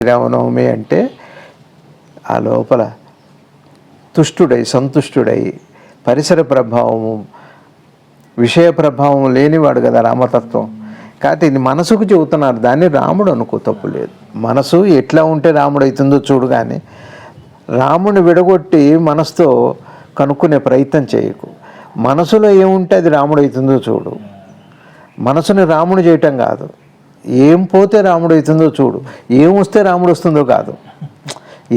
శ్రీరామనవమి అంటే ఆ లోపల సంతుష్టుడై పరిసర ప్రభావము విషయ ప్రభావం లేనివాడు కదా రామతత్వం. కాబట్టి ఇది మనసుకు చెబుతున్నారు, దాన్ని రాముడు అనుకో, తప్పు లేదు. మనసు ఎట్లా ఉంటే రాముడు అవుతుందో చూడు, కానీ రాముడిని విడగొట్టి మనసుతో కనుక్కునే ప్రయత్నం చేయకు. మనసులో ఏముంటే అది రాముడు అవుతుందో చూడు. మనసుని రాముడు చేయటం కాదు, ఏం పోతే రాముడు అవుతుందో చూడు. ఏం వస్తే రాముడు వస్తుందో కాదు,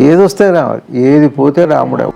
ఏది వస్తే ఏది పోతే రాముడు.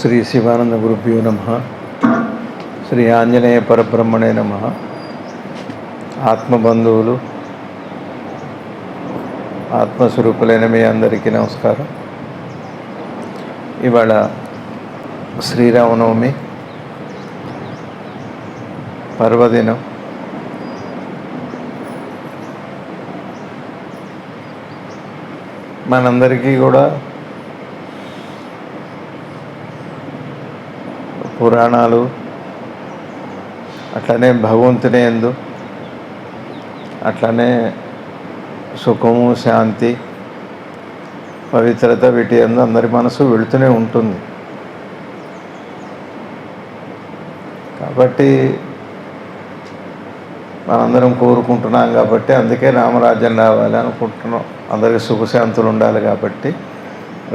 శ్రీ శివానంద గురుభ్యో నమః. శ్రీ ఆంజనేయ పరబ్రహ్మణే నమః. ఆత్మబంధువులు, ఆత్మస్వరూపులైన మీ అందరికీ నమస్కారం. ఇవాళ శ్రీరామనవమి పర్వదినం. మనందరికీ కూడా పురాణాలు, అట్లనే భగవంతుని యందు, అట్లనే సుఖము, శాంతి, పవిత్రత, వీటి యందు అందరి మనసు వెళుతూనే ఉంటుంది. కాబట్టి మనందరం కోరుకుంటున్నాం, కాబట్టి అందుకే రామరాజ్యం రావాలి అనుకుంటున్నాం. అందరికీ సుఖశాంతులు ఉండాలి కాబట్టి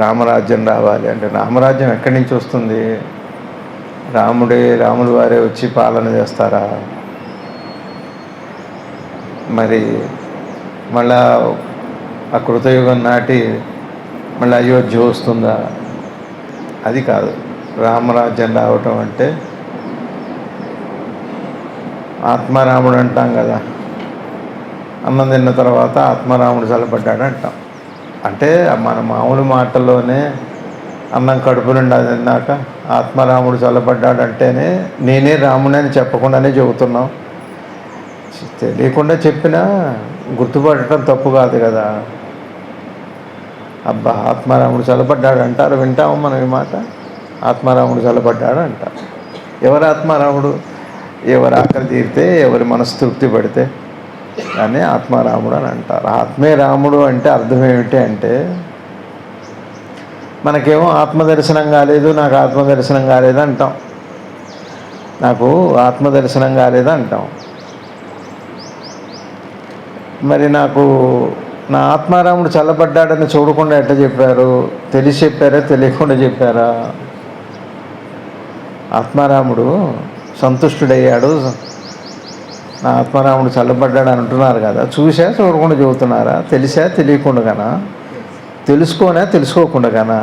రామరాజ్యం రావాలి అంటే, రామరాజ్యం ఎక్కడి నుంచి వస్తుంది? రాములు వారే వచ్చి పాలన చేస్తారా? మరి మళ్ళా ఆ కృతయుగం నాటి మళ్ళీ అయోధ్య వస్తుందా? అది కాదు. రామరాజ్యం రావటం అంటే ఆత్మారాముడు అంటాం కదా, అన్నం తిన్న తర్వాత ఆత్మారాముడు చల్లబడ్డాడు అంటాం. అంటే మన మామూలు మాటల్లోనే అన్నం కడుపు నిండా తిన్నాక ఆత్మరాముడు చల్లబడ్డాడంటేనే నేనే రాముని అని చెప్పకుండానే చెబుతున్నాం. తెలియకుండా చెప్పినా గుర్తుపట్టడం తప్పు కాదు కదా. అబ్బా, ఆత్మారాముడు చల్లబడ్డాడు అంటారు, వింటాము మనం ఈ మాట. ఆత్మారాముడు చల్లబడ్డాడు అంటారు. ఎవరు ఆత్మారాముడు? ఎవరు ఆకలి తీరితే, ఎవరి మనసు తృప్తి పడితే దాన్ని ఆత్మారాముడు అని అంటారు. ఆత్మే రాముడు అంటే అర్థం ఏమిటి అంటే, మనకేమో ఆత్మదర్శనం కాలేదు, నాకు ఆత్మదర్శనం కాలేదు అంటాం. నాకు ఆత్మదర్శనం కాలేదు అంటాం. మరి నాకు నా ఆత్మారాముడు చల్లబడ్డాడని చూడకుండా ఎట్లా చెప్పారు? తెలిసి చెప్పారా, తెలియకుండా చెప్పారా? ఆత్మారాముడు సంతుష్టుడయ్యాడు, నా ఆత్మారాముడు చల్లబడ్డాడు అని అంటున్నారు కదా. చూసా, చూడకుండా చెబుతున్నారా? తెలిసా, తెలియకుండానా? తెలుసుకోకుండానా?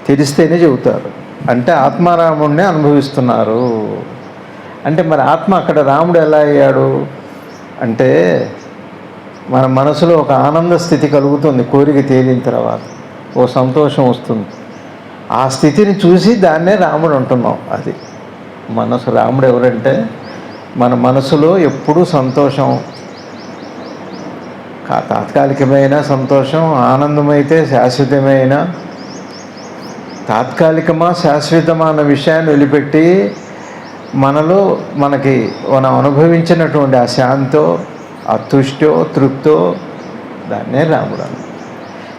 తెలిస్తేనే చెబుతారు. అంటే ఆత్మారాముడిని అనుభవిస్తున్నారు. అంటే మరి ఆత్మ అక్కడ రాముడు ఎలా అయ్యాడు అంటే, మన మనసులో ఒక ఆనంద స్థితి కలుగుతుంది. కోరిక తేలిన తర్వాత ఓ సంతోషం వస్తుంది. ఆ స్థితిని చూసి దాన్నే రాముడు అంటున్నాం. అది మనసు. రాముడు ఎవరంటే, మన మనసులో ఎప్పుడూ సంతోషం, తాత్కాలికమైన సంతోషం, ఆనందమైతే శాశ్వతమైన, తాత్కాలికమా శాశ్వతమా అన్న విషయాన్ని వదిలిపెట్టి మనం అనుభవించినటువంటి ఆ శాంతో, ఆ తుష్టో, తృప్తో, దాన్నే రాముడు.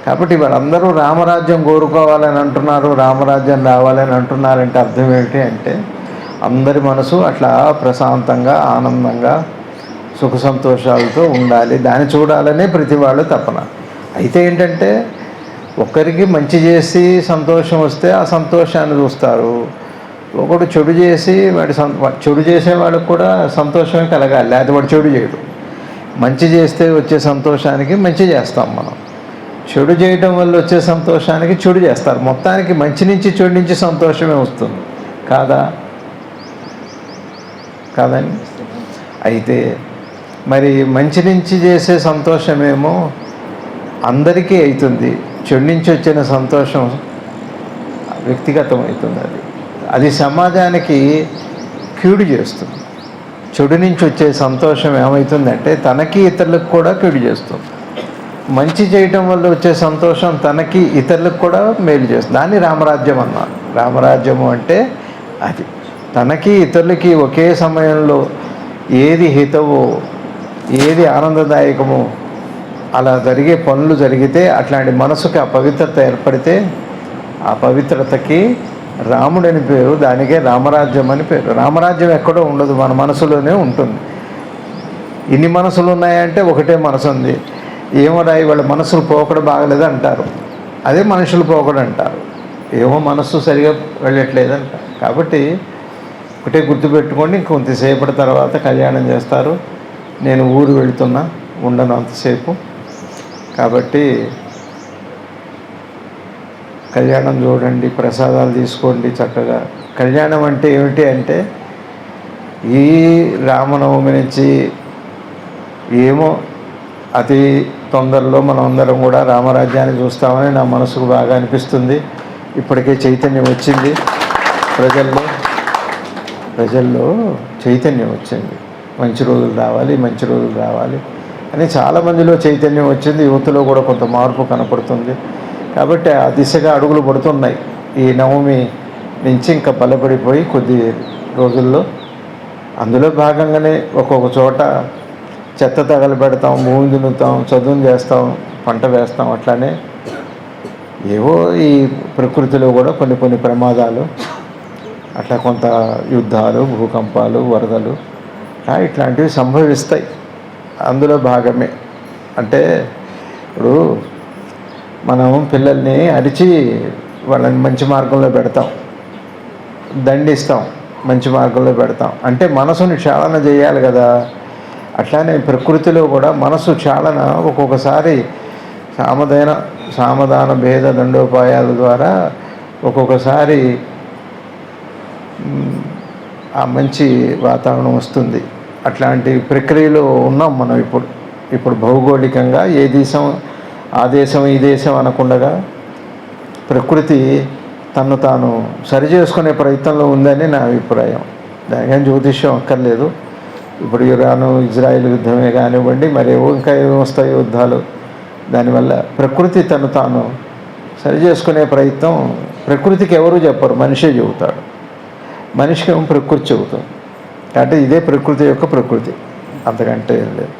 కాబట్టి వాళ్ళందరూ రామరాజ్యం కోరుకోవాలని అంటున్నారు, రామరాజ్యం రావాలని అంటున్నారంటే అర్థం ఏమిటి అంటే, అందరి మనసు అట్లా ప్రశాంతంగా, ఆనందంగా, సుఖ సంతోషాలతో ఉండాలి. దాన్ని చూడాలనే ప్రతి వాళ్ళు తపన. అయితే ఏంటంటే, ఒకరికి మంచి చేసి సంతోషం వస్తే ఆ సంతోషాన్ని చూస్తారు. ఒకడు చెడు చేసి చెడు చేసేవాడికి కూడా సంతోషమే కలగాలి, లేకపోతే వాడు చెడు చేయడు. మంచి చేస్తే వచ్చే సంతోషానికి మంచి చేస్తాం మనం, చెడు చేయడం వల్ల వచ్చే సంతోషానికి చెడు చేస్తారు. మొత్తానికి మంచి నుంచి చెడు నుంచి సంతోషమే వస్తుంది కాదా? కాదండి. అయితే మరి మంచి నుంచి చేసే సంతోషమేమో అందరికీ అవుతుంది, చెడు నుంచి వచ్చిన సంతోషం వ్యక్తిగతం అవుతుంది. అది సమాజానికి కీడు చేస్తుంది. చెడు నుంచి వచ్చే సంతోషం ఏమవుతుందంటే తనకి ఇతరులకు కూడా కీడు చేస్తుంది. మంచి చేయటం వల్ల వచ్చే సంతోషం తనకి ఇతరులకు కూడా మేలు చేస్తుంది. దాన్ని రామరాజ్యం అన్నారు. రామరాజ్యము అంటే అది తనకి ఇతరులకి ఒకే సమయంలో ఏది హితవో, ఏది ఆనందదాయకమో అలా జరిగే పనులు జరిగితే, అట్లాంటి మనసుకి ఆ పవిత్రత ఏర్పడితే ఆ పవిత్రతకి రాముడని పేరు, దానికే రామరాజ్యం అని పేరు. రామరాజ్యం ఎక్కడో ఉండదు, మన మనసులోనే ఉంటుంది. ఇన్ని మనసులు ఉన్నాయంటే ఒకటే మనసు ఉంది. ఏమో రాయి వాళ్ళ మనసులు పోకడ బాగలేదు అంటారు, అదే మనుషులు పోకడ అంటారు. ఏమో మనస్సు సరిగా వెళ్ళట్లేదంటారు. కాబట్టి ఒకటే గుర్తుపెట్టుకోండి, ఇంకొంతసేపటి తర్వాత కళ్యాణం చేస్తారు. నేను ఊరు వెళుతున్నా, ఉండను అంతసేపు. కాబట్టి కళ్యాణం చూడండి, ప్రసాదాలు తీసుకోండి చక్కగా. కళ్యాణం అంటే ఏమిటి అంటే ఈ రామనవమి నుంచి ఏమో అతి తొందరలో మనం అందరం కూడా రామరాజ్యాన్ని చూస్తామని నా మనసుకు బాగా అనిపిస్తుంది. ఇప్పటికే చైతన్యం వచ్చింది ప్రజల్లో చైతన్యం వచ్చింది. మంచి రోజులు రావాలి, మంచి రోజులు రావాలి అని చాలామందిలో చైతన్యం వచ్చింది. యువతలో కూడా కొంత మార్పు కనపడుతుంది. కాబట్టి ఆ దిశగా అడుగులు పడుతున్నాయి. ఈ నవమి నుంచి ఇంకా బలపడిపోయి కొద్ది రోజుల్లో అందులో భాగంగానే ఒక్కొక్క చోట చెత్త తగలబెడతాం, భూమి దున్నుతాం, చదువును చేస్తాం, పంట వేస్తాం. అట్లానే ఏవో ఈ ప్రకృతిలో కూడా కొన్ని ప్రమాదాలు, అట్లా కొంత యుద్ధాలు, భూకంపాలు, వరదలు ఇట్లాంటివి సంభవిస్తాయి. అందులో భాగమే. అంటే ఇప్పుడు మనం పిల్లల్ని అరిచి వాళ్ళని మంచి మార్గంలో పెడతాం, దండిస్తాం, మంచి మార్గంలో పెడతాం. అంటే మనసుని క్షాళన చేయాలి కదా. అట్లానే ప్రకృతిలో కూడా మనసు క్షాళన ఒక్కొక్కసారి సామధాన భేద దండోపాయాల ద్వారా ఒక్కొక్కసారి ఆ మంచి వాతావరణం వస్తుంది. అట్లాంటి ప్రక్రియలో ఉన్నాం మనం ఇప్పుడు భౌగోళికంగా. ఏ దేశం ఆ దేశం ఈ దేశం అనకుండగా ప్రకృతి తను తాను సరిచేసుకునే ప్రయత్నంలో ఉందని నా అభిప్రాయం. దానికని జ్యోతిష్యం అక్కర్లేదు. ఇప్పుడు ఇరాను ఇజ్రాయిల్ యుద్ధమే కానివ్వండి, మరేవో ఇంకా ఏమో వస్తాయి యుద్ధాలు. దానివల్ల ప్రకృతి తను తాను సరిచేసుకునే ప్రయత్నం ప్రకృతికి ఎవరు చెప్పరు, మనిషే చెబుతాడు. మనిషికి ఏమో ప్రకృతి చెబుతుంది. అంటే ఇదే ప్రకృతి యొక్క ప్రకృతి, అంతకంటే ఏం లేదు.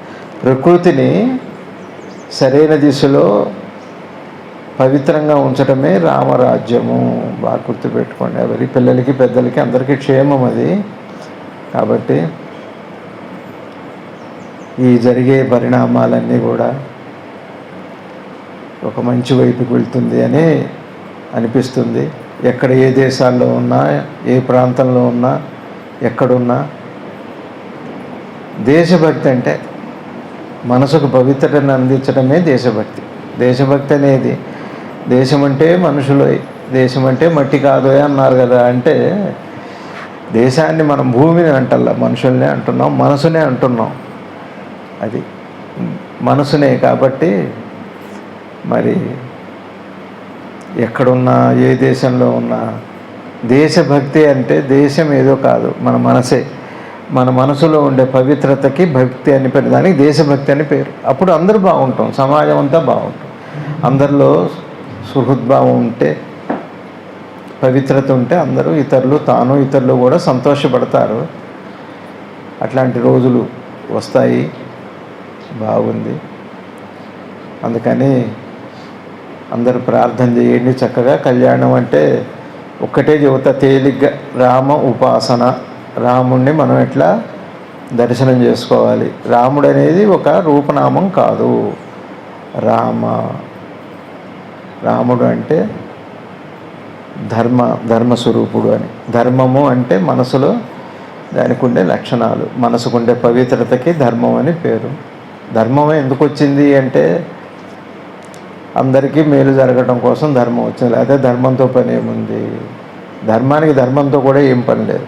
ప్రకృతిని సరైన దిశలో పవిత్రంగా ఉంచడమే రామరాజ్యము. బాగా గుర్తుపెట్టుకోండి. ఎవరి పిల్లలకి పెద్దలకి అందరికీ క్షేమం అది. కాబట్టి ఈ జరిగే పరిణామాలన్నీ కూడా ఒక మంచి వైపుకి వెళ్తుంది అని అనిపిస్తుంది. ఎక్కడ ఏ దేశాల్లో ఉన్నా, ఏ ప్రాంతంలో ఉన్నా, ఎక్కడున్నా దేశభక్తి అంటే మనసుకు పవిత్రతను అందించడమే దేశభక్తి. దేశభక్తి అనేది దేశం అంటే మనుషులు, దేశం అంటే మట్టి కాదు అన్నారు కదా. అంటే దేశాన్ని మనం భూమిని అంటల్లా, మనుషుల్నే అంటున్నాం, మనసునే అంటున్నాం. అది మనసునే. కాబట్టి మరి ఎక్కడున్నా, ఏ దేశంలో ఉన్నా దేశభక్తి అంటే దేశం ఏదో కాదు, మన మనసే. మన మనసులో ఉండే పవిత్రతకి భక్తి అని పేరు, దానికి దేశభక్తి అని పేరు. అప్పుడు అందరూ బాగుంటాం, సమాజం అంతా బాగుంటాం. అందరిలో సుహృద్భావం ఉంటే, పవిత్రత ఉంటే అందరూ ఇతరులు కూడా సంతోషపడతారు. అట్లాంటి రోజులు వస్తాయి. బాగుంది. అందుకని అందరూ ప్రార్థన చేయండి చక్కగా. కళ్యాణం అంటే ఒక్కటే చెబుతా తేలిగ్గా, రామ ఉపాసన. రాముణ్ణి మనం ఎట్లా దర్శనం చేసుకోవాలి. రాముడు అనేది ఒక రూపనామం కాదు. రాముడు అంటే ధర్మస్వరూపుడు అని. ధర్మము అంటే మనసులో దానికి ఉండే లక్షణాలు, మనసుకుండే పవిత్రతకి ధర్మం అని పేరు. ధర్మం ఎందుకు వచ్చింది అంటే అందరికీ మేలు జరగడం కోసం ధర్మం వచ్చింది. అదే ధర్మంతో పని ఏముంది? ధర్మంతో కూడా ఏం పని లేదు.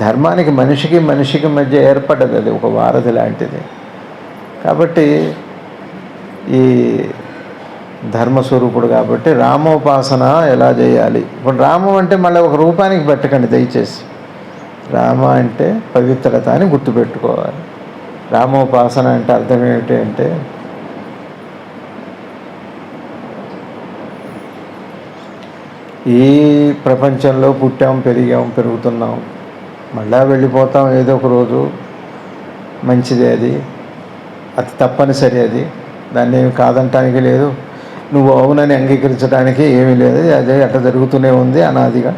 ధర్మానికి మనిషికి మధ్య ఏర్పడ్డది. అది ఒక వారధి లాంటిది. కాబట్టి ఈ ధర్మస్వరూపుడు కాబట్టి రామోపాసన ఎలా చేయాలి. ఇప్పుడు రామం అంటే మళ్ళీ ఒక రూపానికి పెట్టకండి దయచేసి. రామ అంటే పవిత్రత అని గుర్తుపెట్టుకోవాలి. రామోపాసన అంటే అర్థం ఏమిటి అంటే ఈ ప్రపంచంలో పుట్టాం, పెరుగుతున్నాం, మళ్ళా వెళ్ళిపోతాం ఏదో ఒక రోజు. మంచిదే, అది తప్పనిసరి, దాన్ని ఏమి కాదంటానికి లేదు, నువ్వు అవునని అంగీకరించడానికి ఏమీ లేదు. అదే అట్లా జరుగుతూనే ఉంది అనాదిగా.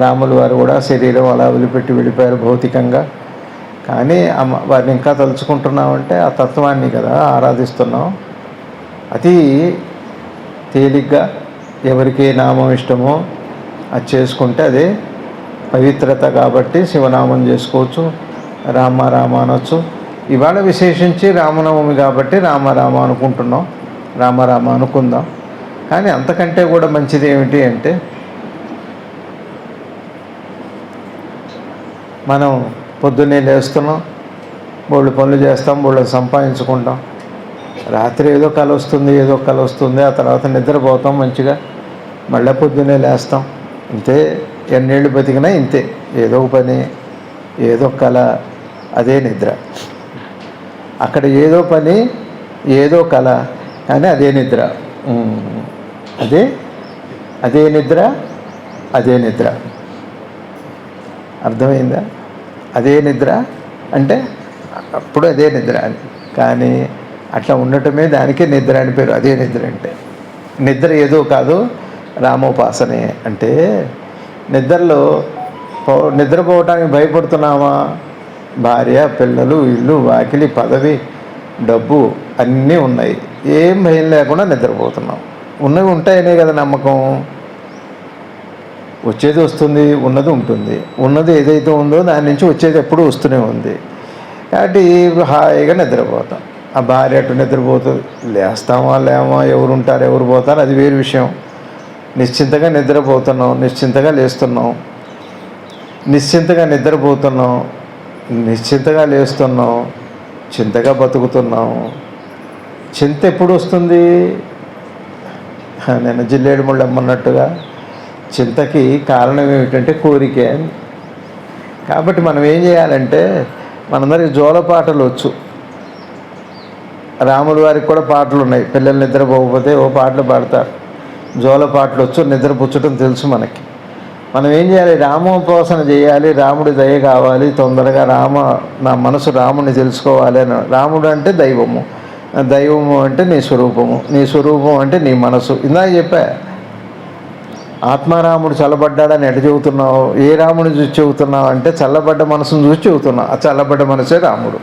రాములు వారు కూడా శరీరం అలా వదిలిపెట్టి వెళ్ళిపోయారు భౌతికంగా. కానీ వారిని ఇంకా తలుచుకుంటున్నామంటే ఆ తత్వాన్ని కదా ఆరాధిస్తున్నాం. అతి తేలిగ్గా ఎవరికి నామం ఇష్టమో అది చేసుకుంటే అదే పవిత్రత. కాబట్టి శివనామం చేసుకోవచ్చు, రామ రామ అనొచ్చు. ఇవాళ విశేషించి రామనవమి కాబట్టి రామ రామ అనుకుంటున్నాం, రామ రామ అనుకుందాం. కానీ అంతకంటే కూడా మంచిది ఏమిటి అంటే మనం పొద్దున్నే లేస్తున్నాం, బోళ్ళు పనులు చేస్తాం, బోళ్ళు సంపాదించుకుంటాం. రాత్రి ఏదో కల వస్తుంది, ఆ తర్వాత నిద్రపోతాం మంచిగా, మళ్ళీ పొద్దున్నే లేస్తాం. ఇంతే, ఎన్నేళ్ళు బతికినా ఇంతే. ఏదో ఒక పని, ఏదో కళ, అదే నిద్ర. అక్కడ ఏదో పని, ఏదో కళ, కానీ అదే నిద్ర. అదే నిద్ర. అర్థమైందా? అదే నిద్ర అంటే అప్పుడు అదే నిద్ర అని. కానీ అట్లా ఉండటమే దానికే నిద్ర అని పేరు. అదే నిద్ర అంటే నిద్ర ఏదో కాదు, రామోపాసనే. అంటే నిద్రపోవటానికి భయపడుతున్నామా? భార్య, పిల్లలు, ఇల్లు, వాకిలి, పదవి, డబ్బు అన్నీ ఉన్నాయి, ఏం భయం లేకుండా నిద్రపోతున్నాం. ఉన్నవి ఉంటాయనే కదా నమ్మకం. వచ్చేది వస్తుంది, ఉన్నది ఉంటుంది. ఉన్నది ఏదైతే ఉందో దాని నుంచి వచ్చేది ఎప్పుడూ వస్తూనే ఉంది. కాబట్టి హాయిగా నిద్రపోతాం. ఆ భార్య అటు నిద్రపోతుంది, లేస్తామా లేమా, ఎవరు ఉంటారు ఎవరు పోతారు అది వేరు విషయం. నిశ్చింతగా నిద్రపోతున్నాం, నిశ్చింతగా లేస్తున్నాం, నిశ్చింతగా నిద్రపోతున్నాం, నిశ్చింతగా లేస్తున్నాం, చింతగా బతుకుతున్నాం. చింత ఎప్పుడు వస్తుంది? నేను జిల్లేడు ముళ్ళు అమ్మన్నట్టుగా చింతకి కారణం ఏమిటంటే కోరికే అని. కాబట్టి మనం ఏం చేయాలంటే, మనందరికి జోలపాటలు వచ్చు. రాముల వారికి కూడా పాటలు ఉన్నాయి. పిల్లలు నిద్రపోకపోతే ఓ పాటలు పాడతారు, జోలపాటలు వచ్చు, నిద్రపుచ్చటం తెలుసు మనకి. మనం ఏం చేయాలి? రామోపాసన చేయాలి, రాముడి దయ కావాలి, తొందరగా నా మనసు రాముడిని తెలుసుకోవాలి అని. రాముడు అంటే దైవము, దైవము అంటే నీ స్వరూపము, నీ స్వరూపం అంటే నీ మనసు. ఇందాక చెప్పా, ఆత్మారాముడు చల్లబడ్డాడని ఎట చెబుతున్నావు? ఏ రాముడిని చూసి చెబుతున్నావు అంటే చల్లబడ్డ మనసును చూసి చెబుతున్నావు. ఆ చల్లబడ్డ మనసే రాముడు,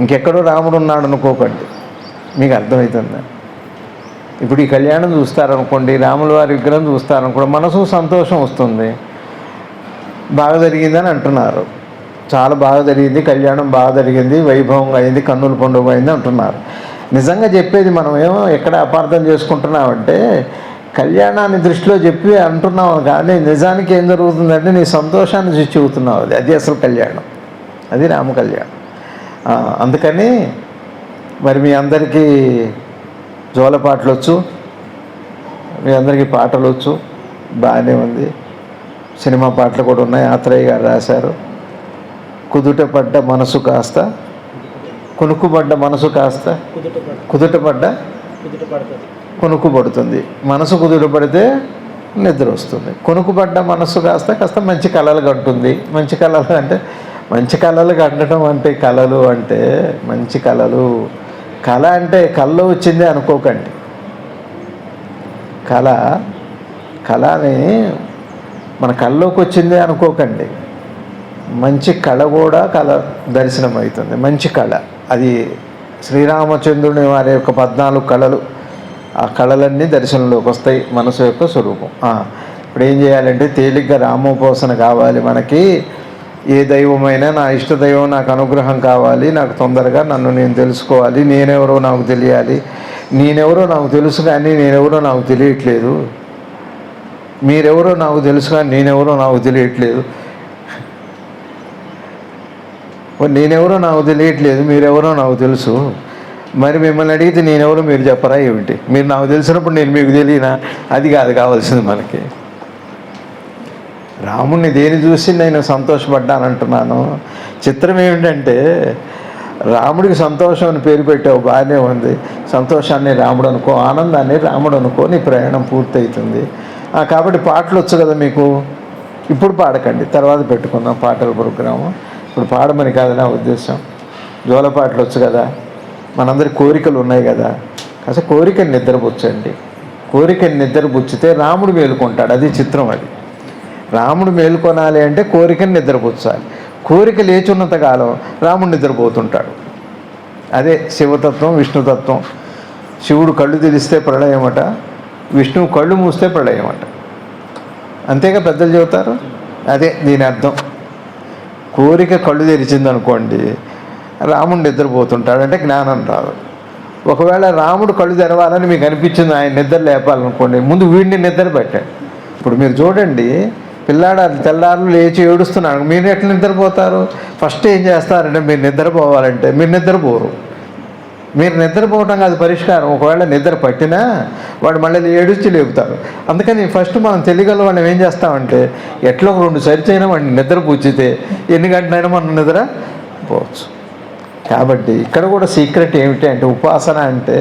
ఇంకెక్కడో రాముడు ఉన్నాడు అనుకోకండి. మీకు అర్థమవుతుందా? ఇప్పుడు ఈ కళ్యాణం చూస్తారనుకోండి, రాముల వారి విగ్రహం చూస్తారనుకోండి, మనసు సంతోషం వస్తుంది. బాగా జరిగిందని అంటున్నారు, చాలా బాగా జరిగింది, కళ్యాణం బాగా జరిగింది, వైభవంగా అయింది, కన్నుల పండుగ అయింది అంటున్నారు. నిజంగా చెప్పేది మనం ఏమో ఎక్కడ అపార్థం చేసుకుంటున్నామంటే, కళ్యాణాన్ని దృష్టిలో చెప్పి అంటున్నావు, కానీ నిజానికి ఏం జరుగుతుందంటే నీ సంతోషాన్ని చూసి చెబుతున్నావు. అది అసలు కళ్యాణం, అది రామ కళ్యాణం. అందుకని మరి మీ అందరికీ జోలపాటలు వచ్చు, మీ అందరికీ పాటలు వచ్చు, బాగానే ఉంది. సినిమా పాటలు కూడా ఉన్నాయి, ఆత్రేయ గారు రాశారు. కుదుటపడ్డ మనసు కాస్త, కునుకుబడ్డ మనసు కాస్త కునుకుపడుతుంది. మనసు కుదుటపడితే నిద్ర వస్తుంది. కునుకుపడ్డ మనసు కాస్త మంచి కళలు కంటుంది. మంచి కళలు అంటే కంటడం అంటే కళలు అంటే మంచి కళలు. కళ అంటే కళ్ళలో వచ్చిందే అనుకోకండి. కళని మన కళ్ళలోకి వచ్చిందే అనుకోకండి. మంచి కళ కూడా దర్శనం అవుతుంది. మంచి కళ అది శ్రీరామచంద్రుని వారి యొక్క 14 కళలు. ఆ కళలన్నీ దర్శనంలోకి వస్తాయి, మనసు యొక్క స్వరూపం. ఇప్పుడు ఏం చేయాలంటే, తేలిగ్గా రామోపాసన కావాలి మనకి. ఏ దైవమైనా నా ఇష్ట దైవం నాకు అనుగ్రహం కావాలి, నాకు తొందరగా నన్ను నేను తెలుసుకోవాలి, నేనెవరో నాకు తెలియాలి. నేనెవరో నాకు తెలుసు కానీ నేనెవరో నాకు తెలియట్లేదు. మీరెవరో నాకు తెలుసు కానీ నేనెవరో నాకు తెలియట్లేదు. నేనెవరో నాకు తెలియట్లేదు, మీరెవరో నాకు తెలుసు. మరి మిమ్మల్ని అడిగితే నేనెవరో మీరు చెప్పరా ఏమిటి? మీరు నాకు తెలిసినప్పుడు నేను మీకు తెలియనా? అది కాదు కావాల్సింది మనకి. రాముణ్ణి దేని చూసి నేను సంతోషపడ్డానంటున్నాను. చిత్రం ఏమిటంటే, రాముడికి సంతోషం అని పేరు పెట్టావు, బాగానే ఉంది. సంతోషాన్ని రాముడు అనుకో, ఆనందాన్ని రాముడు అనుకో, నీ ప్రయాణం పూర్తవుతుంది. కాబట్టి పాటలు వచ్చు కదా మీకు. ఇప్పుడు పాడకండి, తర్వాత పెట్టుకుందాం పాటల ప్రోగ్రాము. ఇప్పుడు పాడమని కాదు నా ఉద్దేశం. జోల పాటలు వచ్చు కదా, మనందరి కోరికలు ఉన్నాయి కదా. కాస్త కోరికని నిద్రపుచ్చండి. కోరికని నిద్రపుచ్చితే రాముడు మేలుకుంటాడు. అది చిత్రం. అది రాముడు మేలుకొనాలి అంటే కోరికని నిద్రపుచ్చాలి. కోరిక లేచున్నంత కాలం రాముడు నిద్రపోతుంటాడు. అదే శివతత్వం, విష్ణుతత్వం. శివుడు కళ్ళు తెరిస్తే ప్రళయమట, విష్ణువు కళ్ళు మూస్తే ప్రళయమట. అంతేగా పెద్దలు చెబుతారు. అదే దీని అర్థం. కోరిక కళ్ళు తెరిచిందనుకోండి, రాముడు నిద్రపోతుంటాడు, అంటే జ్ఞానం రాదు. ఒకవేళ రాముడు కళ్ళు తెరవాలని మీకు అనిపించింది, ఆయన నిద్ర లేపాలనుకోండి, ముందు వీడిని నిద్ర పెట్టండి. ఇప్పుడు మీరు చూడండి, పిల్లాడు తెల్లారులు లేచి ఏడుస్తున్నాడు, మీరు ఎట్లా నిద్రపోతారు? ఫస్ట్ ఏం చేస్తారంటే, మీరు నిద్రపోవాలంటే మీరు నిద్రపోరు. మీరు నిద్రపోవటం కాదు పరిష్కారం. ఒకవేళ నిద్ర పట్టినా వాడు మళ్ళీ ఏడుచి లేపుతారు. అందుకని ఫస్ట్ మనం తెలియగల వాళ్ళం ఏం చేస్తామంటే, ఎట్లా 2 సరిచైనా వాడిని నిద్ర పుచ్చితే ఎన్ని గంటలైనా మనం నిద్ర పోవచ్చు. కాబట్టి ఇక్కడ కూడా సీక్రెట్ ఏమిటి అంటే, ఉపాసన అంటే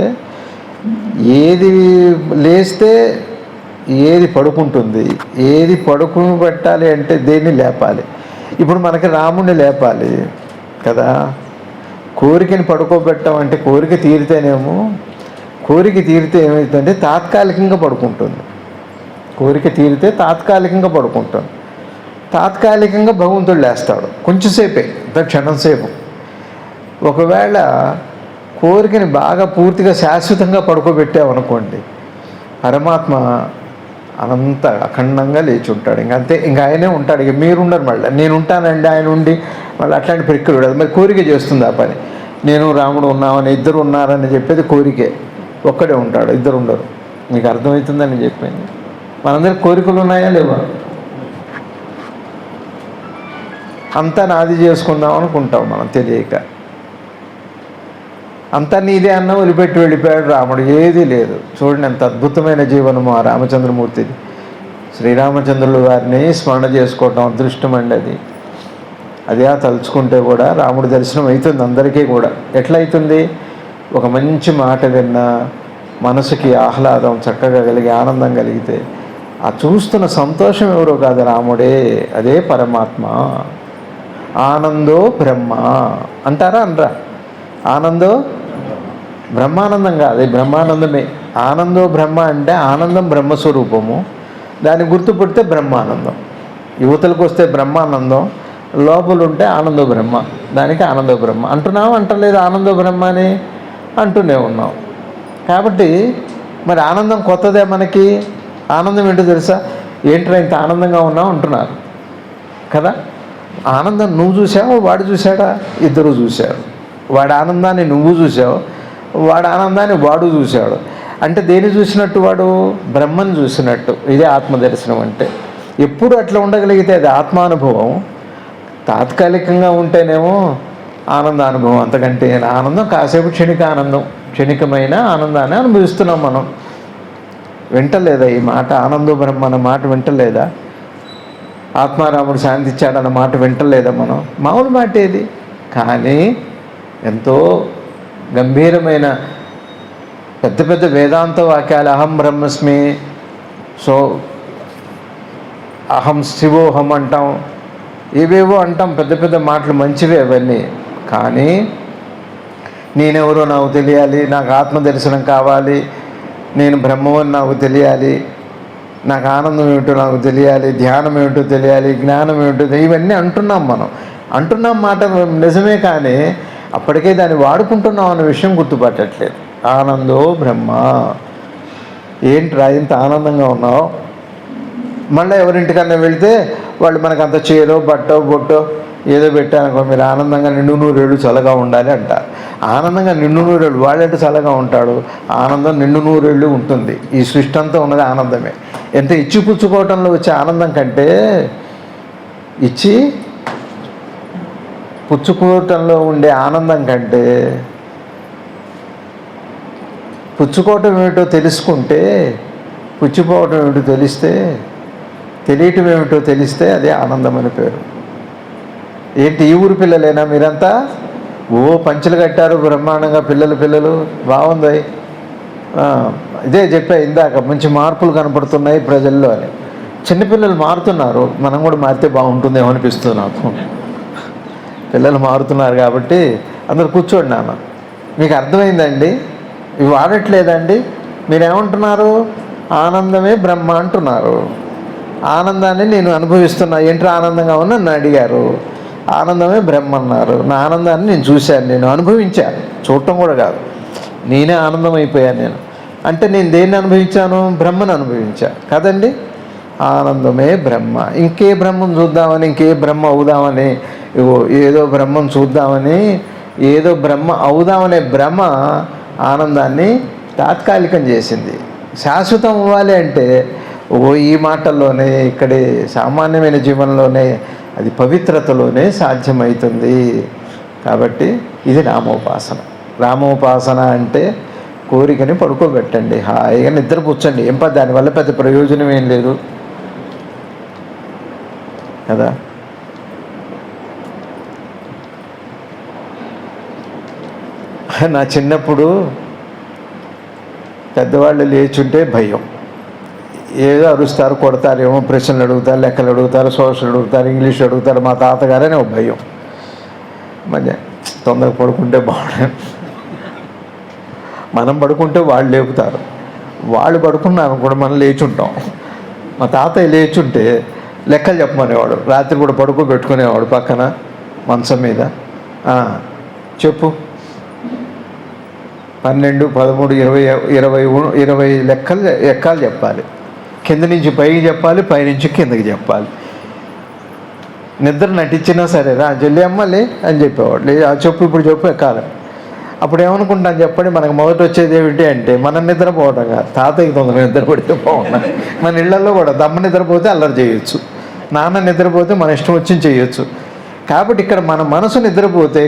ఏది లేస్తే ఏది పడుకుంటుంది, ఏది పడుకుని పెట్టాలి అంటే దేన్ని లేపాలి. ఇప్పుడు మనకి రాముడిని లేపాలి కదా. కోరికని పడుకోబెట్టడం అంటే కోరిక తీరితేనేమో, కోరిక తీరితే ఏమవుతుందంటే తాత్కాలికంగా పడుకుంటుంది. కోరిక తీరితే తాత్కాలికంగా పడుకుంటుంది. తాత్కాలికంగా భగవంతుడు లేస్తాడు, కొంచెంసేపే, క్షణం సేపు. ఒకవేళ కోరికని బాగా పూర్తిగా శాశ్వతంగా పడుకోబెట్టామనుకోండి, పరమాత్మ అనంత అఖండంగా లేచి ఉంటాడు. ఇంకంతే, ఇంకా ఆయనే ఉంటాడు. ఇక మీరుండరు. మళ్ళీ నేను ఉంటానండి, ఆయన ఉండి మళ్ళీ అట్లాంటి ప్రక్రియ ఉండదు. మరి కోరిక చేస్తుంది ఆ పని. నేను రాముడు ఉన్నామని, ఇద్దరు ఉన్నారని చెప్పేది కోరికే. ఒక్కడే ఉంటాడు, ఇద్దరు ఉండరు. మీకు అర్థమవుతుందని చెప్పింది. మనందరికి కోరికలు ఉన్నాయా లేవా? అంతా నాది చేసుకుందాం అనుకుంటాం మనం తెలియక. అంతా నీదే అన్న వదిలిపెట్టి వెళ్ళిపోయాడు రాముడు. ఏదీ లేదు. చూడండి ఎంత అద్భుతమైన జీవనము ఆ రామచంద్రమూర్తిది. శ్రీరామచంద్రుల వారిని స్మరణ చేసుకోవటం అదృష్టం అండి. అదే తలుచుకుంటే కూడా రాముడి దర్శనం అవుతుంది అందరికీ కూడా. ఎట్లా అవుతుంది? ఒక మంచి మాట విన్నా, మనసుకి ఆహ్లాదం చక్కగా కలిగి ఆనందం కలిగితే ఆ చూస్తున్న సంతోషం ఎవరో కాదు, రాముడే. అదే పరమాత్మ. ఆనందో బ్రహ్మ అంటారా అనరా? ఆనందో బ్రహ్మానందం కాదు, అది బ్రహ్మానందమే. ఆనందో బ్రహ్మ అంటే ఆనందం బ్రహ్మస్వరూపము. దాన్ని గుర్తుపడితే బ్రహ్మానందం. యువతలకు వస్తే బ్రహ్మానందం, లోపల ఉంటే ఆనందో బ్రహ్మ. దానికి ఆనందో బ్రహ్మ అంటున్నాం, అంటలేదు ఆనందో బ్రహ్మ అని అంటూనే ఉన్నాం. కాబట్టి మరి ఆనందం కొత్తదే మనకి. ఆనందం ఏంటో తెలుసా? ఏంట్రా ఇంత ఆనందంగా ఉన్నావు అంటున్నారు కదా. ఆనందం నువ్వు చూసావు, వాడు చూశాడా? ఇద్దరు చూశారు. వాడి ఆనందాన్ని నువ్వు చూసావు, వాడి ఆనందాన్ని వాడు చూశాడు. అంటే దేన్ని చూసినట్టు? వాడు బ్రహ్మను చూసినట్టు. ఇదే ఆత్మదర్శనం అంటే. ఎప్పుడు అట్లా ఉండగలిగితే అది ఆత్మానుభవం. తాత్కాలికంగా ఉంటేనేమో ఆనందానుభవం. అంతకంటే ఆనందం కాసేపు క్షణిక ఆనందం, క్షణికమైన ఆనందాన్ని అనుభవిస్తున్నాం మనం. వింటలేదా ఈ మాట? ఆనందో బ్రహ్మ అన్న మాట వింటలేదా? ఆత్మారాముడు శాంతిచ్చాడన్న మాట వింటలేదా మనం? మామూలు మాట ఏది, కానీ ఎంతో గంభీరమైన పెద్ద పెద్ద వేదాంత వాక్యాలు. అహం బ్రహ్మస్మి, సో అహం శివోహం అంటాం, ఏవేవో అంటాం, పెద్ద పెద్ద మాటలు మంచివే అవన్నీ. కానీ నేనెవరో నాకు తెలియాలి, నాకు ఆత్మదర్శనం కావాలి, నేను బ్రహ్మమని నాకు తెలియాలి, నాకు ఆనందం ఏమిటో నాకు తెలియాలి, ధ్యానం ఏమిటో తెలియాలి, జ్ఞానం ఏమిటో, ఇవన్నీ అంటున్నాం మనం. అంటున్నాం మాట నిజమే, కానీ అప్పటికే దాన్ని వాడుకుంటున్నాం అన్న విషయం గుర్తుపట్టట్లేదు. ఆనందో బ్రహ్మ. ఏంట్రా ఇంత ఆనందంగా ఉన్నావు? మళ్ళీ ఎవరింటికన్నా వెళితే వాళ్ళు మనకు అంత చీరో బట్టో బొట్టో ఏదో పెట్టానుకో, మీరు ఆనందంగా 200 చల్లగా ఉండాలి అంటారు. ఆనందంగా 200 వాళ్ళంటే చల్లగా ఉంటాడు. ఆనందం 200 ఉంటుంది. ఈ సృష్టి అంతా ఉన్నది ఆనందమే. ఎంత ఇచ్చి పుచ్చుకోవటంలో వచ్చే ఆనందం కంటే ఇచ్చి పుచ్చుకోవటంలో ఉండే ఆనందం కంటే పుచ్చుకోవటం ఏమిటో తెలుసుకుంటే, పుచ్చిపోవటం ఏమిటో తెలిస్తే, తెలియటం ఏమిటో తెలిస్తే అదే ఆనందం అని పేరు. ఏంటి ఈ ఊరు పిల్లలేనా మీరంతా? ఓ పంచులు కట్టారు బ్రహ్మాండంగా, పిల్లలు బాగుంది. ఇదే చెప్పా ఇందాక, మంచి మార్పులు కనపడుతున్నాయి ప్రజల్లో అని. చిన్నపిల్లలు మారుతున్నారు, మనం కూడా మారితే బాగుంటుందేమో అనిపిస్తుంది నాకు. పిల్లలు మారుతున్నారు కాబట్టి అందరు కూర్చోండి నాన్న. మీకు అర్థమైందండి? ఇవి వాడట్లేదండి. మీరేమంటున్నారు? ఆనందమే బ్రహ్మ అంటున్నారు. ఆనందాన్ని నేను అనుభవిస్తున్నా. ఏంటి ఆనందంగా ఉన్నా నన్ను అడిగారు. ఆనందమే బ్రహ్మ అన్నారు. నా ఆనందాన్ని నేను చూశాను, నేను అనుభవించాను. చూడటం కూడా కాదు, నేనే ఆనందం అయిపోయాను. నేను అంటే నేను దేన్ని అనుభవించాను? బ్రహ్మను అనుభవించా కదండి. ఆనందమే బ్రహ్మ. ఇంకే బ్రహ్మను చూద్దామని, ఇంకే బ్రహ్మ అవుదామని, ఏదో బ్రహ్మను చూద్దామని, ఏదో బ్రహ్మ అవుదామనే భ్రమ ఆనందాన్ని తాత్కాలికం చేసింది. శాశ్వతం అవ్వాలి అంటే ఈ మాటల్లోనే, ఇక్కడే సామాన్యమైన జీవనంలోనే, అది పవిత్రతలోనే సాధ్యమవుతుంది. కాబట్టి ఇది రామోపాసన. రామోపాసన అంటే కోరికని పడుకోబెట్టండి, హాయిగా నిద్రపుచ్చండి. దానివల్ల పెద్ద ప్రయోజనం ఏం లేదు కదా. నా చిన్నప్పుడు పెద్దవాళ్ళు లేచుంటే భయం. ఏదో అరుస్తారు, కొడతారేమో, ప్రశ్నలు అడుగుతారు, లెక్కలు అడుగుతారు, సోషల్ అడుగుతారు, ఇంగ్లీష్ అడుగుతారు. మా తాతగారనే ఒక భయం. మధ్య తొందరగా పడుకుంటే బాగుండే. మనం పడుకుంటే వాళ్ళు లేపుతారు, వాళ్ళు పడుకున్నారు కూడా మనం లేచుంటాం. మా తాతయ్య లేచుంటే లెక్కలు చెప్పమనేవాడు. రాత్రి కూడా పడుకోబెట్టుకునేవాడు పక్కన మంచం మీద. చెప్పు 12, 13, 20 లెక్కలు చెప్పాలి. కింద నుంచి పైకి చెప్పాలి, పైనుంచి కిందకి చెప్పాలి. నిద్ర నటించినా సరేరా జల్లి అమ్మలే అని చెప్పేవాడు. చెప్పు, ఇప్పుడు చెప్పు ఎక్కాలి. అప్పుడు ఏమనుకుంటాను చెప్పండి, మనకు మొదట వచ్చేది ఏమిటి అంటే మనం నిద్రపోవటం కాదు. తాతయ్యకి తొందరగా నిద్రపడితే బాగుండాలి. మన ఇళ్లలో కూడా దమ్మ నిద్రపోతే అల్లరి చేయొచ్చు, నాన్న నిద్రపోతే మన ఇష్టం వచ్చి చేయొచ్చు. కాబట్టి ఇక్కడ మన మనసు నిద్రపోతే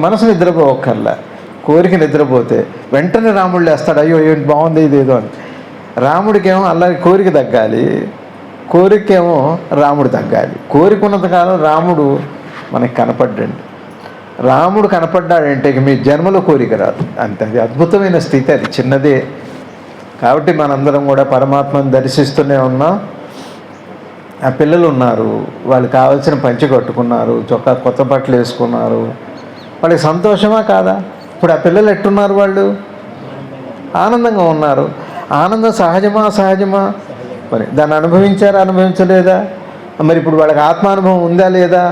మనసు నిద్రపోవక్కర్లా, కోరిక నిద్రపోతే వెంటనే రాముడు లేస్తాడు. అయ్యో ఏంటి బాగుంది ఇదేదో అని. రాముడికేమో అల్లరి కోరిక తగ్గాలి, కోరికేమో రాముడు తగ్గాలి. కోరిక ఉన్నంతకాలం రాముడు మనకి కనపడ్డండి. రాముడు కనపడ్డాడంటే ఇక మీ జన్మలో కోరిక రాదు. అంతే, అది అద్భుతమైన స్థితి, అది చిన్నదే. కాబట్టి మనందరం కూడా పరమాత్మను దర్శిస్తూనే ఉన్నాం. ఆ పిల్లలు ఉన్నారు, వాళ్ళు కావాల్సిన పంచె కట్టుకున్నారు, చొక్కా కొత్త బట్టలు వేసుకున్నారు. వాళ్ళకి సంతోషమా కాదా? ఇప్పుడు ఆ పిల్లలు ఎట్టున్నారు? వాళ్ళు ఆనందంగా ఉన్నారు. ఆనందం సహజమా? మరి దాన్ని అనుభవించలేదా? మరి ఇప్పుడు వాళ్ళకి ఆత్మానుభవం ఉందా లేదా?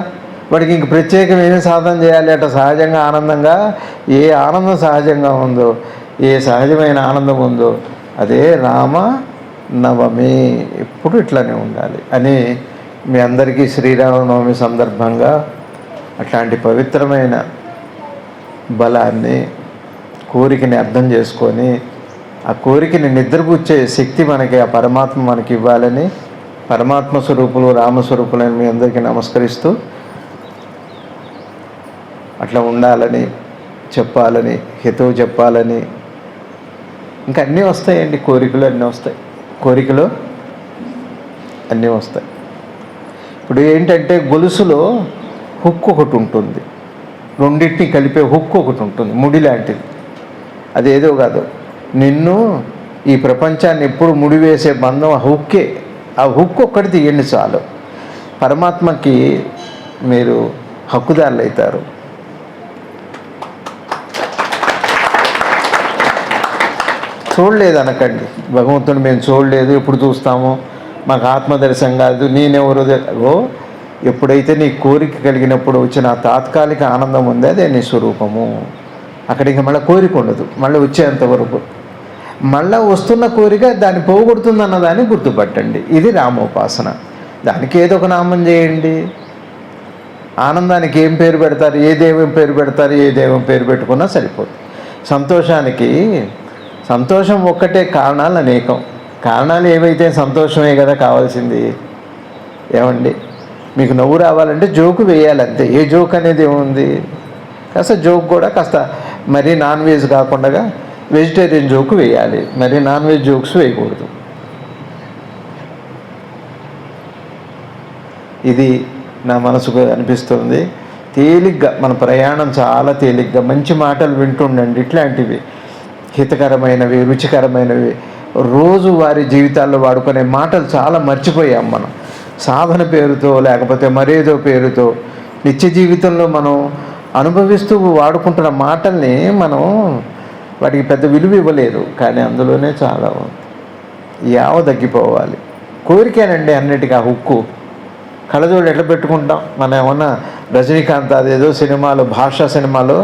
వాడికి ఇంక ప్రత్యేకం ఏమి సాధన చేయాలి అట? సహజంగా ఆనందంగా, ఏ ఆనందం సహజంగా ఉందో, ఏ సహజమైన ఆనందం ఉందో అదే రామ నవమి. ఎప్పుడు ఇట్లానే ఉండాలి అని మీ అందరికీ శ్రీరామనవమి సందర్భంగా అట్లాంటి పవిత్రమైన బలాన్ని, కోరికని అర్థం చేసుకొని ఆ కోరికని నిద్రపుచ్చే శక్తి మనకి ఆ పరమాత్మ మనకి ఇవ్వాలని, పరమాత్మ స్వరూపులు రామస్వరూపులని మీ అందరికీ నమస్కరిస్తూ, అట్లా ఉండాలని చెప్పాలని, హితవు చెప్పాలని. ఇంకా అన్నీ వస్తాయండి, కోరికలు అన్నీ వస్తాయి, కోరికలు అన్నీ వస్తాయి. ఇప్పుడు ఏంటంటే గొలుసులో హుక్ ఒకటి ఉంటుంది, రెండింటిని కలిపే హుక్ ఒకటి ఉంటుంది, ముడి లాంటిది. అదేదో కాదు, నిన్ను ఈ ప్రపంచాన్ని ఎప్పుడు ముడివేసే బంధం ఆ హుక్కే. ఆ హుక్ ఒక్కటి తీయండి చాలు, పరమాత్మకి మీరు హక్కుదారులు అవుతారు. చూడలేదు అనకండి, భగవంతుని మేము చూడలేదు, ఎప్పుడు చూస్తాము, మాకు ఆత్మదర్శనం కాదు, నేనెవరో. ఎప్పుడైతే నీ కోరిక కలిగినప్పుడు వచ్చిన తాత్కాలిక ఆనందం ఉందో అదే నీ స్వరూపము. అక్కడికి మళ్ళీ కోరిక ఉండదు, మళ్ళీ వచ్చేంతవరకు. మళ్ళీ వస్తున్న కోరిక దాన్ని పోగొడుతుందన్న దాన్ని గుర్తుపట్టండి. ఇది రామోపాసన. దానికి ఏదో ఒక నామం చేయండి. ఆనందానికి ఏం పేరు పెడతారు? ఏ దైవం పేరు పెడతారు? ఏ దైవం పేరు పెట్టుకున్నా సరిపోతుంది. సంతోషానికి సంతోషం ఒక్కటే, కారణాలు అనేకం. కారణాలు ఏవైతే సంతోషమే కదా కావాల్సింది. ఏమండి, మీకు నవ్వు రావాలంటే జోకు వేయాలంతే. ఏ జోక్ అనేది ఏముంది? కాస్త జోక్ కూడా కాస్త మరీ నాన్ వెజ్ కాకుండా వెజిటేరియన్ జోక్ వేయాలి, మరి నాన్ వెజ్ జోక్స్ వేయకూడదు. ఇది నా మనసుకు అనిపిస్తుంది. తేలిగ్గా మన ప్రయాణం చాలా తేలిగ్గా మంచి మాటలు వింటుండండి. ఇట్లాంటివి హితకరమైనవి, రుచికరమైనవి, రోజు వారి జీవితాల్లో వాడుకునే మాటలు చాలా మర్చిపోయాం మనం. సాధన పేరుతో లేకపోతే మరేదో పేరుతో నిత్య జీవితంలో మనం అనుభవిస్తూ వాడుకుంటున్న మాటల్ని మనం వాటికి పెద్ద విలువ ఇవ్వలేదు. కానీ అందులోనే చాలా యావ తగ్గిపోవాలి. కోరికేనండి అన్నిటికీ ఆ హుక్కు. కళ్ళజోడు ఎట్లా పెట్టుకుంటాం? మనం ఏమన్నా రజనీకాంత్ అదేదో సినిమాలో, భాషా సినిమాలో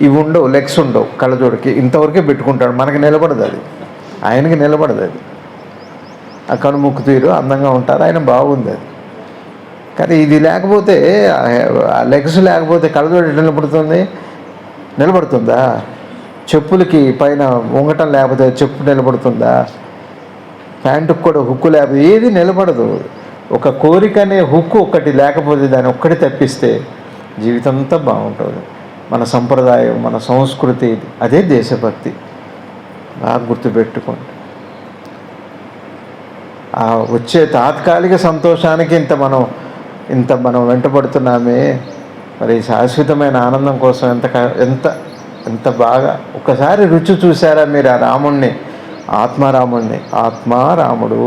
ఇవి ఉండవు, లెగ్స్ ఉండవు కళ్ళజోడికి, ఇంతవరకే పెట్టుకుంటాడు. మనకి నిలబడదు అది, ఆయనకి నిలబడదు అది. ఆ కనుముక్కు తీరు అందంగా ఉంటారు, ఆయన బాగుంది అది. కానీ ఇది లేకపోతే, ఆ లెగ్స్ లేకపోతే కళ్ళజోడు ఎట్లా నిలబడుతుందా? చెప్పులకి పైన వంగటం లేకపోతే చెప్పు నిలబడుతుందా? ప్యాంటుకు కూడా హుక్కు లేకపోతే ఏది నిలబడదు. ఒక కోరిక అనే హుక్కు ఒక్కటి లేకపోతే, దాన్ని ఒక్కటి తప్పిస్తే జీవితం అంతా బాగుంటుంది. మన సంప్రదాయం, మన సంస్కృతి, అదే దేశభక్తి. బాగా గుర్తుపెట్టుకోండి. ఆ వచ్చే తాత్కాలిక సంతోషానికి ఇంత మనం వెంటబడుతున్నామే, మరి శాశ్వతమైన ఆనందం కోసం ఎంత బాగా ఒక్కసారి రుచి చూసారా మీరు? ఆ రాముణ్ణి, ఆత్మారాముణ్ణి. ఆత్మారాముడు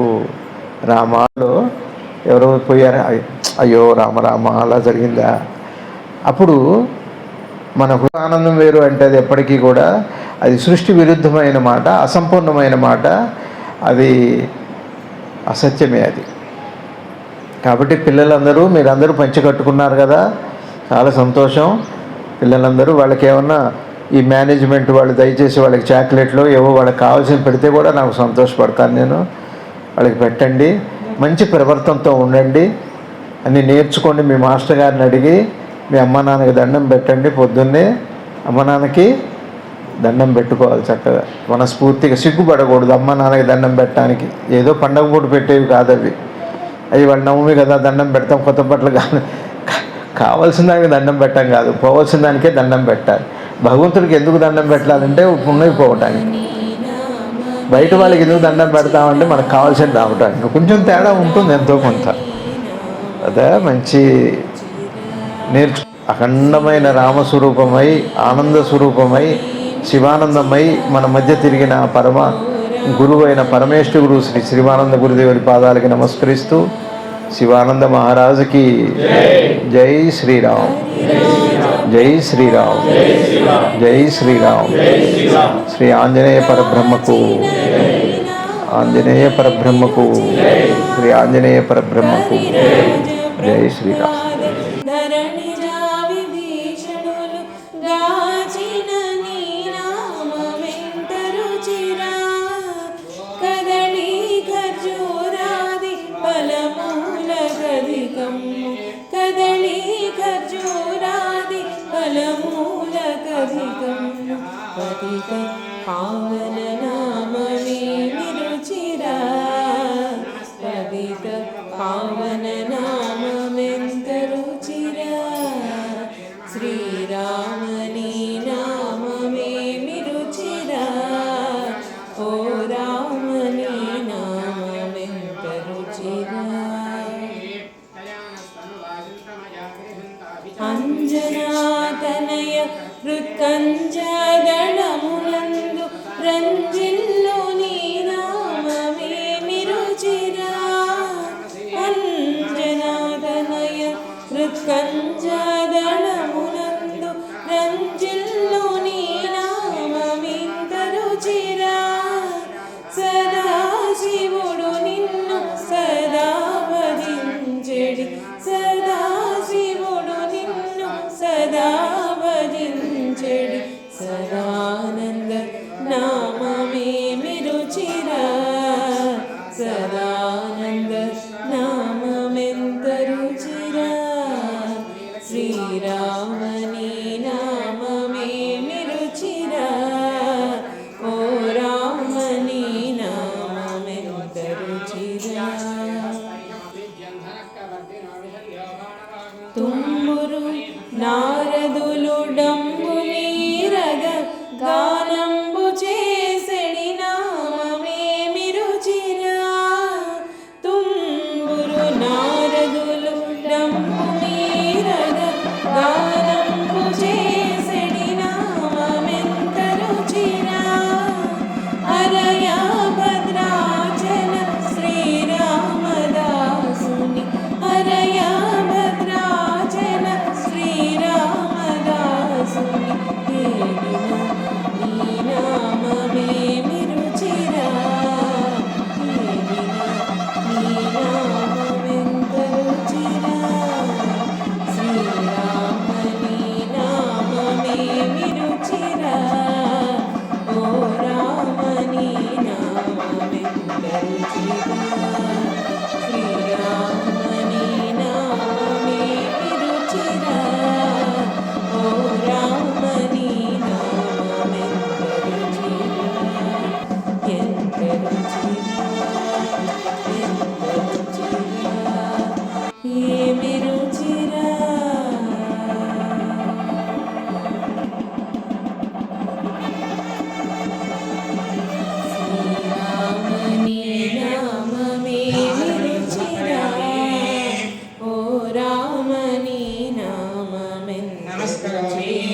రామాలో ఎవరో పోయారా, అయ్యో రామ అలా జరిగిందా? అప్పుడు మనకు ఆనందం వేరు అంటే అది ఎప్పటికీ కూడా అది సృష్టి విరుద్ధమైన మాట, అసంపూర్ణమైన మాట, అది అసత్యమే అది. కాబట్టి పిల్లలందరూ, మీరందరూ పంచికట్టుకున్నారు కదా, చాలా సంతోషం. పిల్లలందరూ వాళ్ళకి ఏమన్నా ఈ మేనేజ్మెంట్ వాళ్ళు దయచేసి వాళ్ళకి చాక్లెట్లు ఏవో వాళ్ళకి కావాల్సిన పెడితే కూడా నాకు సంతోషపడతాను నేను. వాళ్ళకి పెట్టండి, మంచి ప్రవర్తనతో ఉండండి, అన్నీ నేర్చుకోండి. మీ మాస్టర్ గారిని అడిగి మీ అమ్మ నాన్నకి దండం పెట్టండి. పొద్దున్నే అమ్మ నాన్నకి దండం పెట్టుకోవాలి చక్కగా, మనస్ఫూర్తిగా. సిగ్గుపడకూడదు అమ్మ నాన్నకి దండం పెట్టడానికి. ఏదో పండగ పూట పెట్టేవి కాదు అవి. వాళ్ళు నవమి కదా దండం పెడతాం, కొత్త బట్టలు కావాల్సిన దానికి దండం పెట్టాం కాదు, పోవాల్సిన దానికే దండం పెట్టాలి. భగవంతుడికి ఎందుకు దండం పెట్టాలంటే ఉన్నవి పోవటానికి. బయట వాళ్ళకి ఎందుకు దండం పెడతామంటే మనకు కావాల్సింది రావటానికి. కొంచెం తేడా ఉంటుంది ఎంతో కొంత. అదే మంచి అఖండమైన రామస్వరూపమై, ఆనంద స్వరూపమై, శివానందమై మన మధ్య తిరిగిన పరమ గురువైన పరమేశ్వర శ్రీ శివానంద గురుదేవుడి పాదాలకి నమస్కరిస్తూ, శివానంద మహారాజుకి జై శ్రీరామ్, జై శ్రీరామ్, జై శ్రీరామ్. శ్రీ ఆంజనేయ పరబ్రహ్మకు, ఆంజనేయ పరబ్రహ్మకు, శ్రీ ఆంజనేయ పరబ్రహ్మకు జై శ్రీరామ్. పావన నామమే రుచిరా, పవిత పావన నామమెంత రుచిరా. శ్రీరామని నామమే రుచిరా, ఓ రామని నామమెంత రుచిరా. అంజనాతనయ హృత్కంజగణమునందు రంజిల్లు నీ నామమే రుచిరా. అంజనాతనయ హృత్కంజగణమునందు రంజిల్లు నీ నామమింత రుచిరా. సదాశివుడు నిన్ను సదా భజించెడి, సదాశివుడు నిన్ను సదా భజించెడి. సదానంద నామమే శ్రీరామని నామమే రుచిరా ఓ రామని నామమెంత రుచిరా ఎంత రుచిరా ఏమి రుచిరా శ్రీరామని నామమే రుచిరా ఓ రామని నామమెంత రుచిరా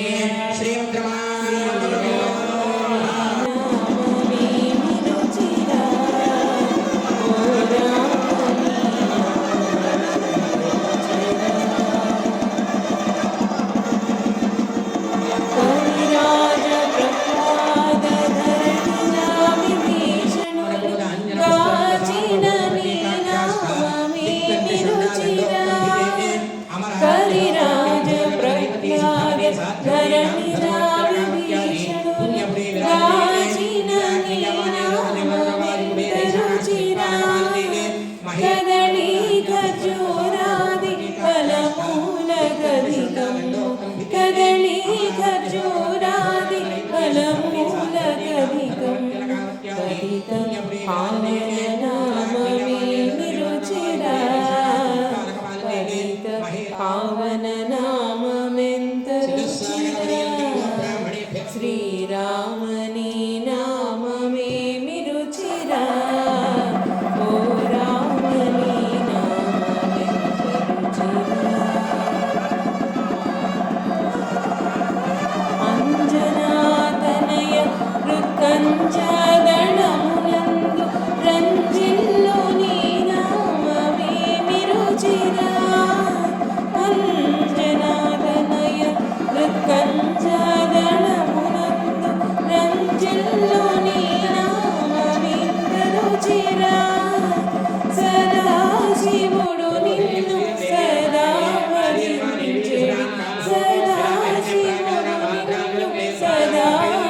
పావన నామమెంత రుచిరా శ్రీరామని నామమే రుచిరా ఓ రామని నామమెంత రుచిరా అంజనాతనయ రుకంజగణమునందు రంజిల్లు నీ నామమే రుచిరా అంజనాతనయ రుకంజగణమునందు రంజిల్లు నీ నామమే రుచిరా సదాశివుడు నిన్ను సదా భజించెడి సదాశివుడు నిన్ను సదా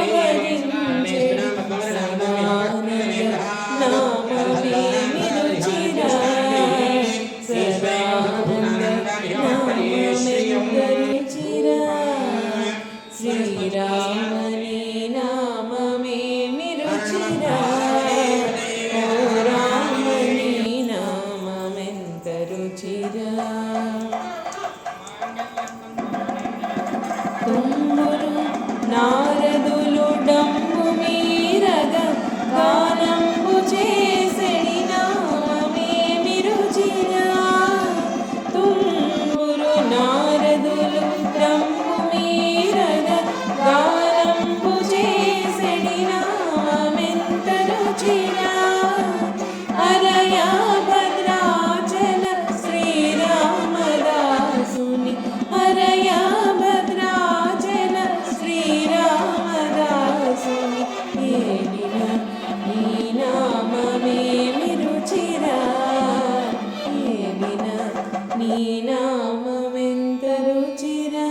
భజించెడి సదానంద నామమే రుచిరా సదానంద నామమెంత రుచిరా శ్రీరామని నామమే రుచిరా ఓ రామని నామమెంత రుచిరా తుంగురు నారదులు డంబు మీరగ గానంబు చేసెడి నామమే రుచిరా తుంగురు నారదులు డంబు మీరగ గానంబు చేసెడి నామమెంత రుచిరా అరయా భద్రాచల శ్రీరామదాసుని హరయా భద్రాచల శ్రీరామదాసుని ఏలిన నీ నామమే రుచిరా ఏలిన నీ నామమెంత రుచిరా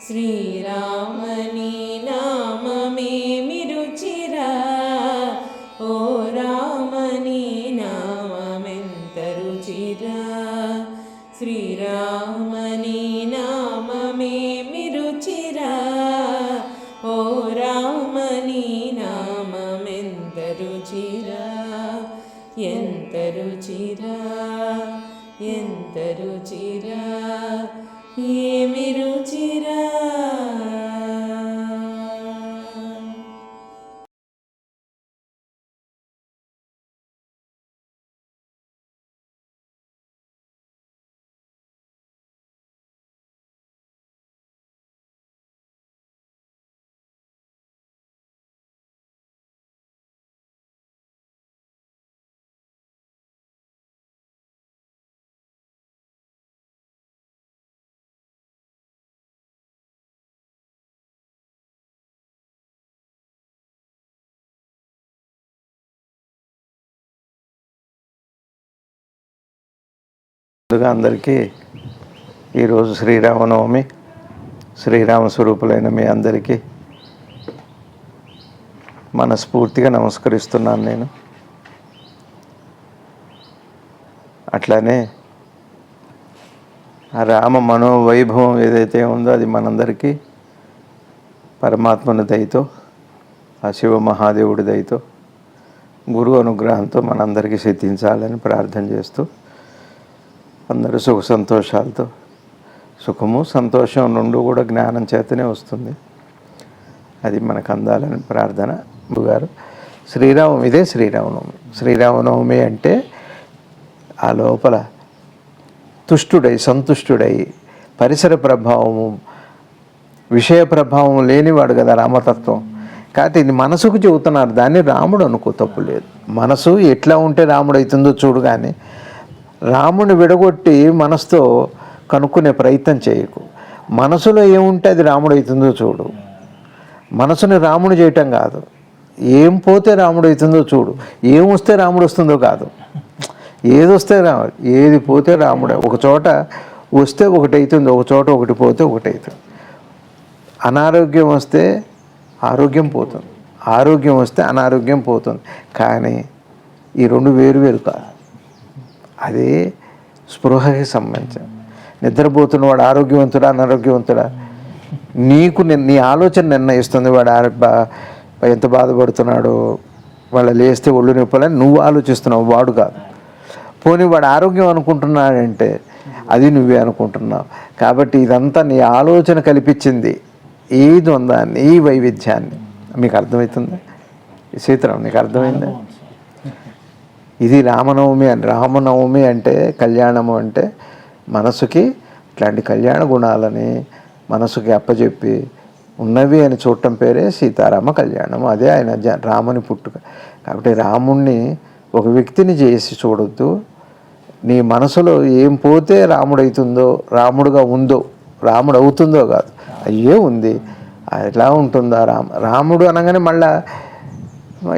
శ్రీరామని నామమే రుచిరా ఓ రామని నామమెంత రుచిరా శ్రీరామని నామమే రుచిరా ఓ రామని నామమెంత రుచిరా ఎంత రుచిరా ఎంత రుచిరా ఏమి రుచిరా ముందుగా అందరికీ ఈరోజు శ్రీరామనవమి. శ్రీరామ స్వరూపులైన మీ అందరికీ మనస్ఫూర్తిగా నమస్కరిస్తున్నాను. నేను అట్లానే ఆ రామ మనోవైభవం ఏదైతే ఉందో అది మనందరికీ పరమాత్మని దయతో, ఆ శివ మహాదేవుడి దయతో, గురువు అనుగ్రహంతో మనందరికీ సిద్ధించాలని ప్రార్థన చేస్తూ, అందరూ సుఖ సంతోషాలతో, సుఖము సంతోషం రెండు కూడా జ్ఞానం చేతనే వస్తుంది, అది మనకు అందాలని ప్రార్థన. గారు ఇదే శ్రీరామనవమి. శ్రీరామనవమి అంటే ఆ లోపల తుష్టుడై సంతుష్టుడై పరిసర ప్రభావము విషయ ప్రభావం లేనివాడు కదా రామతత్వం. కాబట్టి ఇది మనసుకు చెబుతున్నారు, దాన్ని రాముడు అనుకో, తప్పు లేదు. మనసు ఎట్లా ఉంటే రాముడు అవుతుందో చూడు, కానీ రాముని విడగొట్టి మనసుతో కనుక్కునే ప్రయత్నం చేయకు. మనసులో ఏముంటే అది రాముడు అవుతుందో చూడు. మనసుని రాముడు చేయటం కాదు, ఏం పోతే రాముడు అవుతుందో చూడు. ఏం వస్తే రాముడు వస్తుందో కాదు, ఏది వస్తే రాముడు, ఏది పోతే రాముడే. ఒక చోట వస్తే ఒకటి అవుతుంది, ఒక చోట ఒకటి పోతే ఒకటి అవుతుంది. అనారోగ్యం వస్తే ఆరోగ్యం పోతుంది, ఆరోగ్యం వస్తే అనారోగ్యం పోతుంది. కానీ ఈ రెండు వేరు వేరు కాదు. అదే స్పృహకి సంబంధించిన. నిద్రపోతున్నవాడు ఆరోగ్యవంతుడా అనారోగ్యవంతుడా, నీ ఆలోచన నిర్ణయిస్తుంది. వాడు ఎంత బాధపడుతున్నాడో, వాళ్ళు లేస్తే ఒళ్ళు నొప్పులని నువ్వు ఆలోచిస్తున్నావు, వాడు కాదు. పోనీ వాడు ఆరోగ్యం అనుకుంటున్నాడంటే అది నువ్వే అనుకుంటున్నావు. కాబట్టి ఇదంతా నీ ఆలోచన కల్పించింది ఈ ద్వంద్వాన్ని, ఈ వైవిధ్యాన్ని. మీకు అర్థమవుతుందా సీతారాం? నీకు అర్థమైందా? ఇది రామనవమి అని. రామనవమి అంటే కళ్యాణము అంటే మనసుకి ఇట్లాంటి కళ్యాణ గుణాలని మనసుకి అప్పచెప్పి ఉన్నవి అని చూడటం పేరే సీతారామ కళ్యాణము. అదే ఆయన రాముని పుట్టుక. కాబట్టి రాముణ్ణి ఒక వ్యక్తిని చేసి చూడొద్దు. నీ మనసులో ఏం పోతే రాముడు అవుతుందో, రాముడుగా ఉందో, రాముడు అవుతుందో కాదు, అయ్యే ఉంది, ఎలా ఉంటుందా రాముడు అనగానే మళ్ళా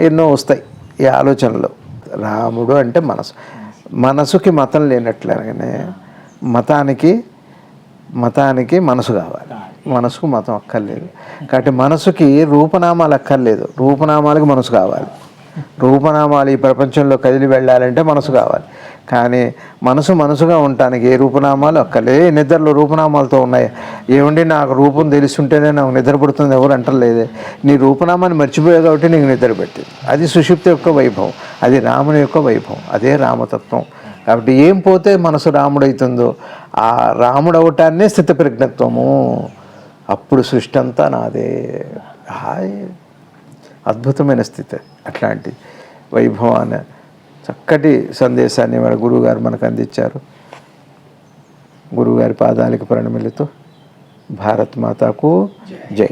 ఎన్నో వస్తాయి ఈ ఆలోచనలు. రాముడు అంటే మనసుకి మతం లేనట్లనే మతానికి మనసు కావాలి, మనసుకు మతం అక్కర్లేదు. కాబట్టి మనసుకి రూపనామాలు అక్కర్లేదు, రూపనామాలకి మనసు కావాలి. రూపనామాలు ఈ ప్రపంచంలో కదిలి వెళ్ళాలంటే మనసు కావాలి. కానీ మనసుగా ఉండటానికి ఏ రూపనామాలు అక్కర్లేదు. నిద్రలో రూపనామాలతో ఉన్నాయి. ఏమండి నాకు రూపం తెలుసుంటేనే నాకు నిద్ర పడుతుంది ఎవరు అంటలేదే. నీ రూపనామాన్ని మర్చిపోయావు కాబట్టి నీకు నిద్ర పెట్టింది. అది సుషుప్తి యొక్క వైభవం, అది రాముని యొక్క వైభవం, అదే రామతత్వం. కాబట్టి ఏం పోతే మనసు రాముడవుతుందో ఆ రాముడు అవటాన్నే స్థితప్రజ్ఞత్వము. అప్పుడు సృష్టి అంతా నాదే. హాయ్, అద్భుతమైన స్థితి. అట్లాంటి వైభవాన్ని, చక్కటి సందేశాన్ని మన గురువుగారు మనకు అందించారు. గురువుగారి పాదాలకు ప్రణమిల్లుతూ భారత్ మాతాకు జై.